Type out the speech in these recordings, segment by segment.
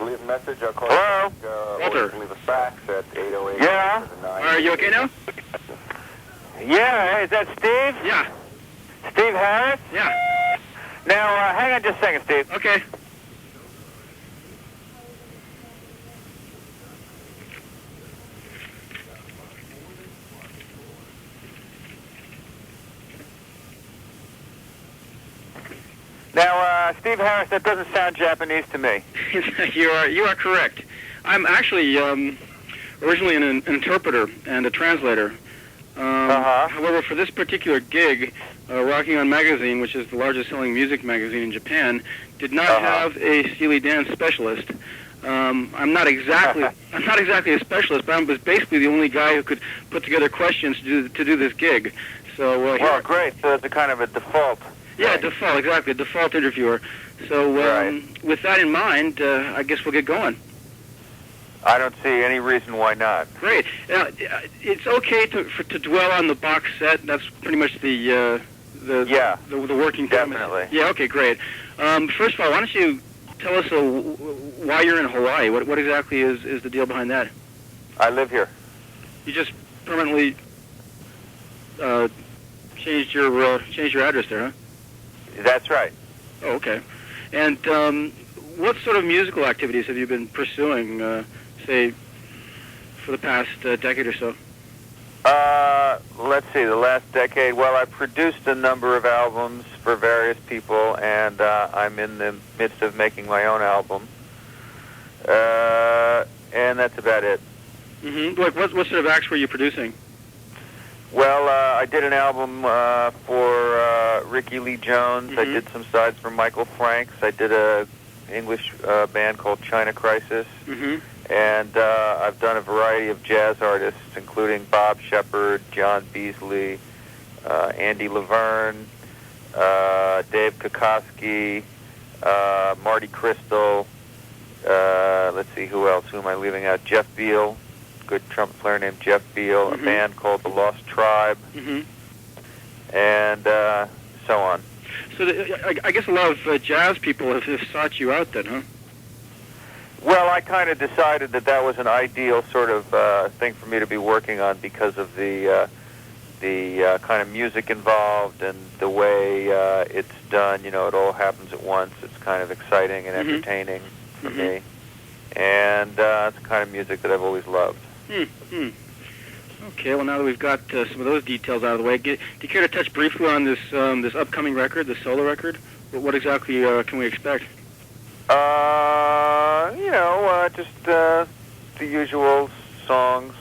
leave a message. I'll call Hello? you back. Walter. Leave a fax at 808. Yeah? Are you okay now? Yeah, is that Steve? Yeah. Steve Harris? Yeah. Now, hang on just a second, Steve. Okay. Now, Steve Harris, that doesn't sound Japanese to me. You are correct. I'm actually originally an interpreter and a translator. However, for this particular gig, Rocking On Magazine, which is the largest selling music magazine in Japan, did not have a Steely Dan specialist. I'm not exactly a specialist, but I was basically the only guy who could put together questions to do this gig. So well, great. So it's a kind of a default. Yeah, default, exactly, a default interviewer. So with that in mind, I guess we'll get going. I don't see any reason why not. Great. Now, it's okay to dwell on the box set. That's pretty much the working format. Definitely. Yeah. Okay. Great. First of all, why don't you tell us why you're in Hawaii? What exactly is the deal behind that? I live here. You just permanently changed your address there, huh? That's right. Oh, okay. And what sort of musical activities have you been pursuing, say, for the past decade or so? Let's see, the last decade. Well, I've produced a number of albums for various people, and I'm in the midst of making my own album. And that's about it. Mm-hmm. What sort of acts were you producing? Well, I did an album for Ricky Lee Jones. Mm-hmm. I did some sides for Michael Franks. I did a English band called China Crisis. Mm-hmm. And I've done a variety of jazz artists, including Bob Shepard, John Beasley, Andy Laverne, Dave Kokoski, Marty Crystal. Let's see, who else? Who am I leaving out? Jeff Beal. Good trumpet player named Jeff Beal, Mm-hmm. a band called The Lost Tribe, Mm-hmm. and so on. So I guess a lot of jazz people have sought you out then, huh? Well, I kind of decided that was an ideal sort of thing for me to be working on because of the kind of music involved and the way it's done. You know, it all happens at once. It's kind of exciting and Mm-hmm. entertaining for me, and it's the kind of music that I've always loved. Hmm. Okay, well, now that we've got some of those details out of the way, do you care to touch briefly on this upcoming record, the solo record? What exactly can we expect? Just the usual songs,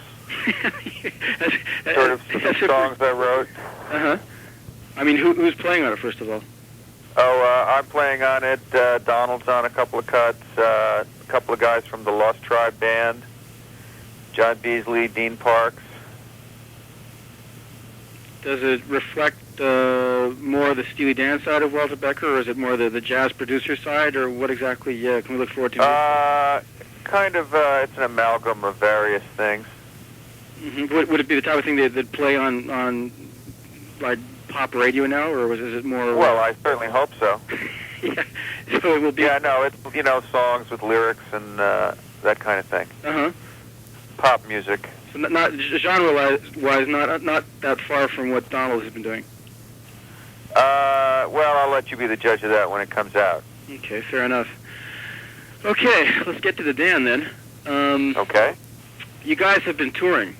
sort of songs I wrote. Uh-huh. I mean, who's playing on it, first of all? I'm playing on it. Donald's on a couple of cuts. A couple of guys from the Lost Tribe band. John Beasley, Dean Parks. Does it reflect more the Steely Dan side of Walter Becker, or is it more the jazz producer side, or what exactly can we look forward to? It's an amalgam of various things. Mm-hmm. Would it be the type of thing they'd play on like pop radio now, or is it more? Well, I certainly hope so. Yeah. So it will be. Yeah, no, it's songs with lyrics and that kind of thing. Uh-huh. Pop music. So not genre-wise, not that far from what Donald has been doing. Well, I'll let you be the judge of that when it comes out. Okay, fair enough. Okay, let's get to the Dan then. Okay. You guys have been touring.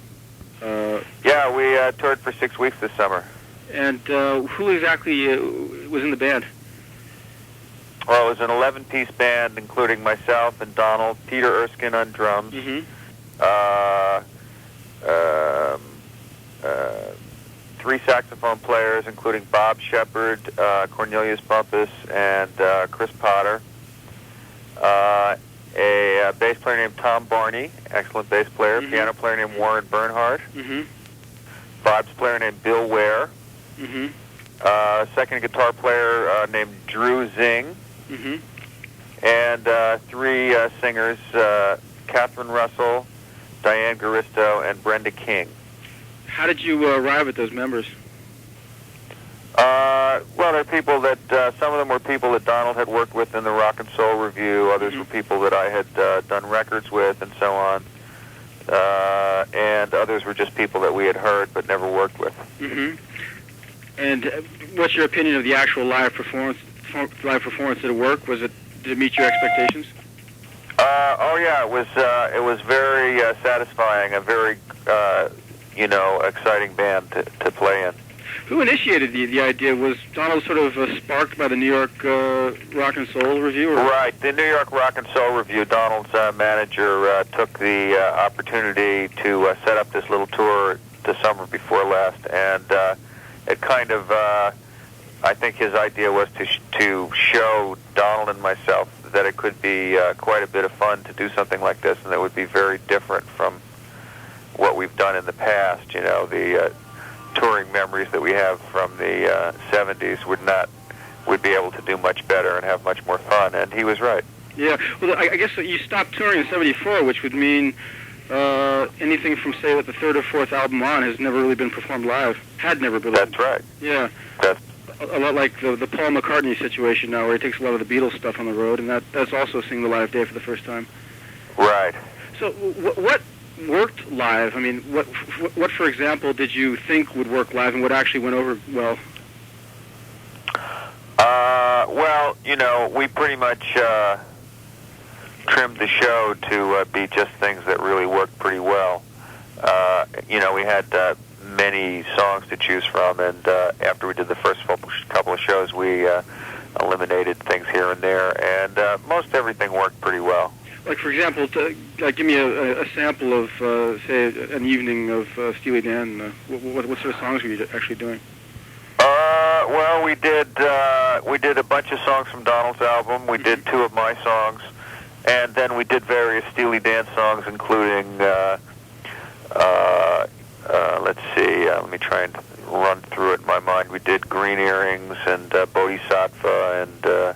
Yeah, we toured for 6 weeks this summer. And who exactly was in the band? Well, it was an 11-piece band, including myself and Donald, Peter Erskine on drums, Mm-hmm. 3 saxophone players, including Bob Shepard, Cornelius Bumpus, and Chris Potter. A bass player named Tom Barney, excellent bass player. Mm-hmm. Piano player named Warren Bernhardt. Mm-hmm. Vibes player named Bill Ware. Mm-hmm. Second guitar player named Drew Zing. Mm-hmm. And 3 singers, Catherine Russell, Diane Garisto, and Brenda King. How did you arrive at those members? Well, they're people that some of them were people that Donald had worked with in the Rock and Soul Review. Others were people that I had done records with, and so on. And others were just people that we had heard but never worked with. And what's your opinion of the actual live performance? Live performance, did it work? Did it meet your expectations? Oh yeah, it was very satisfying. A very exciting band to play in. Who initiated the idea? Was Donald sort of sparked by the New York Rock and Soul Review? Or? Right, the New York Rock and Soul Review. Donald's manager took the opportunity to set up this little tour the summer before last, and it kind of, I think his idea was to show Donald and myself that it could be quite a bit of fun to do something like this, and it would be very different from what we've done in the past. You know, the touring memories that we have from the 70s would be able to do much better and have much more fun, and he was right. Yeah, well, I guess you stopped touring in '74, which would mean anything from, say, the third or fourth album on has never really been performed live. Had never been. That's right. Yeah. That's a lot like the Paul McCartney situation now, where he takes a lot of the Beatles stuff on the road, and that's also seeing the live day for the first time. Right. So what worked live? I mean, what, for example, did you think would work live, and what actually went over well? Well, we pretty much trimmed the show to be just things that really worked pretty well. We had many songs to choose from, and after we did the first couple of shows, we eliminated things here and there, and most everything worked pretty well. Like, for example, give me a sample of, say, an evening of Steely Dan. What sort of songs were you actually doing? Well, we did a bunch of songs from Donald's album. We did two of my songs, and then we did various Steely Dan songs, including, let's see, let me try and run through it in my mind. We did Green Earrings and Bodhisattva and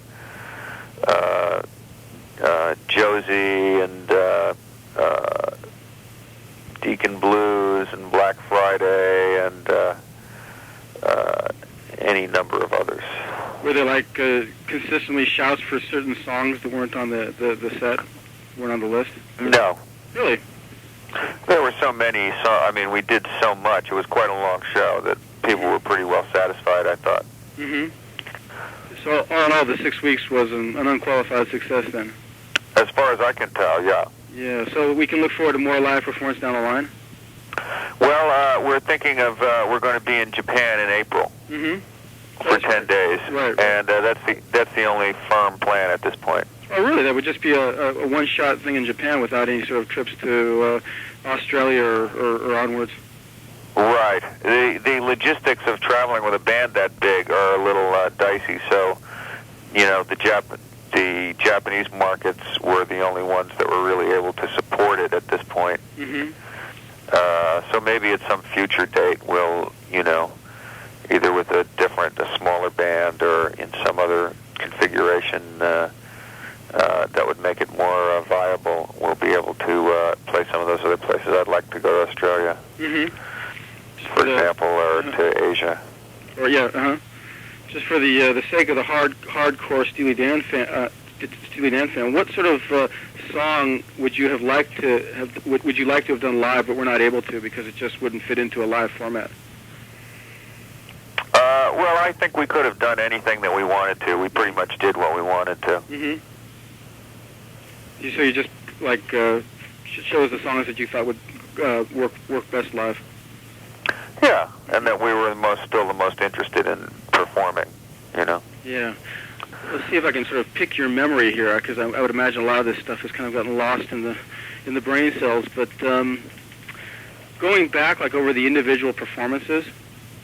Josie and Deacon Blues and Black Friday and any number of others. Were there consistently shouts for certain songs that weren't on the set, weren't on the list? No. Really? There were so many. We did so much. It was quite a long show that people were pretty well satisfied, I thought. So all in all, the 6 weeks was an unqualified success then? As far as I can tell, yeah. Yeah, so we can look forward to more live performance down the line? Well, we're thinking of, we're going to be in Japan in April for 10 days. Right. And that's the only firm plan at this point. Oh, really? That would just be a one-shot thing in Japan without any sort of trips to Australia or onwards? Right. The logistics of traveling with a band that big are a little dicey, so, the Japanese markets were the only ones that were really able to support it at this point. So maybe at some future date we'll, either with a smaller band or in some other configuration that would make it more viable, we'll be able to play some of those other places. I'd like to go to Australia, for example, or to Asia. Or just for the sake of the hardcore Steely Dan fan, what sort of song would you have liked to have? Would you like to have done live, but we're not able to because it just wouldn't fit into a live format? Well, I think we could have done anything that we wanted to. We pretty much did what we wanted to. So you just show us the songs that you thought would work best live. Yeah, and that we were still the most interested in performing. Yeah. Let's see if I can sort of pick your memory here, because I would imagine a lot of this stuff has kind of gotten lost in the brain cells. But going back, over the individual performances,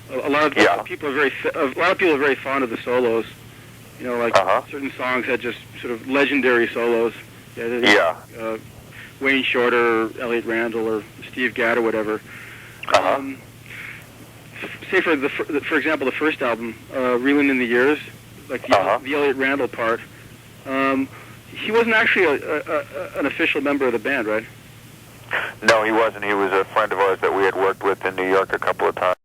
a lot of people are very fond of the solos. Certain songs had just sort of legendary solos. Wayne Shorter, or Elliott Randall, or Steve Gadd, or whatever. Say for example, the first album, "Reeling in the Years," the Elliott Randall part. He wasn't actually an official member of the band, right? No, he wasn't. He was a friend of ours that we had worked with in New York a couple of times.